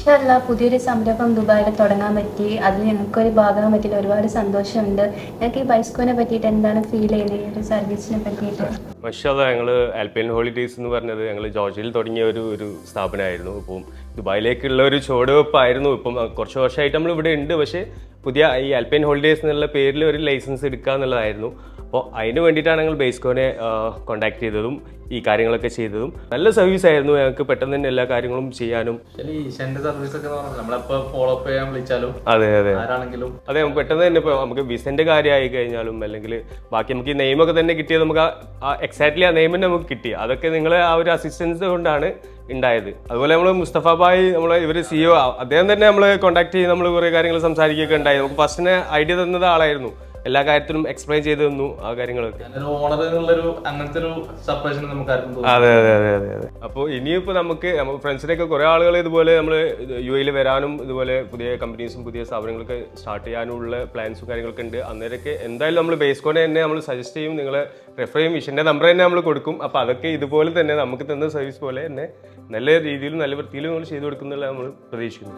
മാഷാഅല്ലാ പുതിയൊരു സംരംഭം ദുബായിൽ തുടങ്ങാൻ പറ്റി. അതിൽ ഞങ്ങൾക്കൊരു ഭാഗമാകാൻ പറ്റിയില്ല. ഒരുപാട് സന്തോഷമുണ്ട്. ഞങ്ങൾക്ക് ഈ ബൈസ്കോനെ പറ്റിയിട്ട് എന്താണ് ഫീൽ ചെയ്യുന്നത്, ഈ ഒരു സർവീസിനെ പറ്റിയിട്ട്? മാഷാഅല്ലാ ഞങ്ങൾ ആൽപൈൻ ഹോളിഡേയ്സ് എന്ന് പറഞ്ഞത് ഞങ്ങൾ ജോർജിയയിൽ തുടങ്ങിയ ഒരു സ്ഥാപനമായിരുന്നു. ഇപ്പം ദുബായിലേക്കുള്ള ഒരു ചുവടുവെപ്പായിരുന്നു. ഇപ്പം കുറച്ച് വർഷമായിട്ട് നമ്മൾ ഇവിടെ ഉണ്ട്. പക്ഷേ പുതിയ ഈ ആൽപൈൻ ഹോളിഡേയ്സ് എന്നുള്ള പേരിൽ ഒരു ലൈസൻസ് എടുക്കുക എന്നുള്ളതായിരുന്നു. അപ്പോൾ അതിന് വേണ്ടിയിട്ടാണ് ഞങ്ങൾ ബേസ്കോനെ കോൺടാക്ട് ചെയ്തതും ഈ കാര്യങ്ങളൊക്കെ ചെയ്തതും. നല്ല സർവീസ് ആയിരുന്നു. ഞങ്ങൾക്ക് പെട്ടെന്ന് തന്നെ എല്ലാ കാര്യങ്ങളും ചെയ്യാനും. അതെ അതെ അതെ പെട്ടെന്ന് തന്നെ ഇപ്പോൾ നമുക്ക് വിസന്റെ കാര്യമായി കഴിഞ്ഞാലും അല്ലെങ്കിൽ ബാക്കി നമുക്ക് ഈ നെയിമൊക്കെ തന്നെ കിട്ടിയത് നമുക്ക് എക്സാക്ട്ലി ആ നെയിം തന്നെ നമുക്ക് കിട്ടി. അതൊക്കെ നിങ്ങളെ ആ ഒരു അസിസ്റ്റൻസ് കൊണ്ടാണ് ഉണ്ടായത്. അതുപോലെ നമ്മൾ മുസ്തഫ ഭായ് നമ്മളെ ഇവർ CEO അദ്ദേഹം തന്നെ നമ്മളെ കോൺടാക്ട് ചെയ്ത് നമ്മൾ കുറേ കാര്യങ്ങൾ സംസാരിക്കുകയൊക്കെ ഉണ്ടായി. നമുക്ക് ഫസ്റ്റിന് ഐഡിയ തന്നത് ആളായിരുന്നു. എല്ലാ കാര്യത്തിലും എക്സ്പ്ലെയിൻ ചെയ്ത് തന്നു ആ കാര്യങ്ങളൊക്കെ. അതെ അതെ അതെ അതെ അതെ. അപ്പോൾ ഇനിയിപ്പോൾ നമുക്ക് ഫ്രണ്ട്സിനൊക്കെ കുറേ ആളുകൾ ഇതുപോലെ നമ്മൾ UAE വരാനും ഇതുപോലെ പുതിയ കമ്പനീസും പുതിയ സ്ഥാപനങ്ങളൊക്കെ സ്റ്റാർട്ട് ചെയ്യാനുള്ള പ്ലാൻസും കാര്യങ്ങളൊക്കെ ഉണ്ട്. അന്നേരമൊക്കെ എന്തായാലും നമ്മൾ ബേസ്കോനെ തന്നെ നമ്മൾ സജസ്റ്റ് ചെയ്യും, നിങ്ങളെ റെഫർ ചെയ്യും, വിഷൻ്റെ നമ്പർ തന്നെ നമ്മൾ കൊടുക്കും. അപ്പോൾ അതൊക്കെ ഇതുപോലെ തന്നെ നമുക്ക് തന്ന സർവീസ് പോലെ തന്നെ നല്ല രീതിയിലും നല്ല വൃത്തിയിലും നമ്മൾ ചെയ്തു കൊടുക്കുന്നുള്ള നമ്മൾ പ്രതീക്ഷിക്കുന്നു.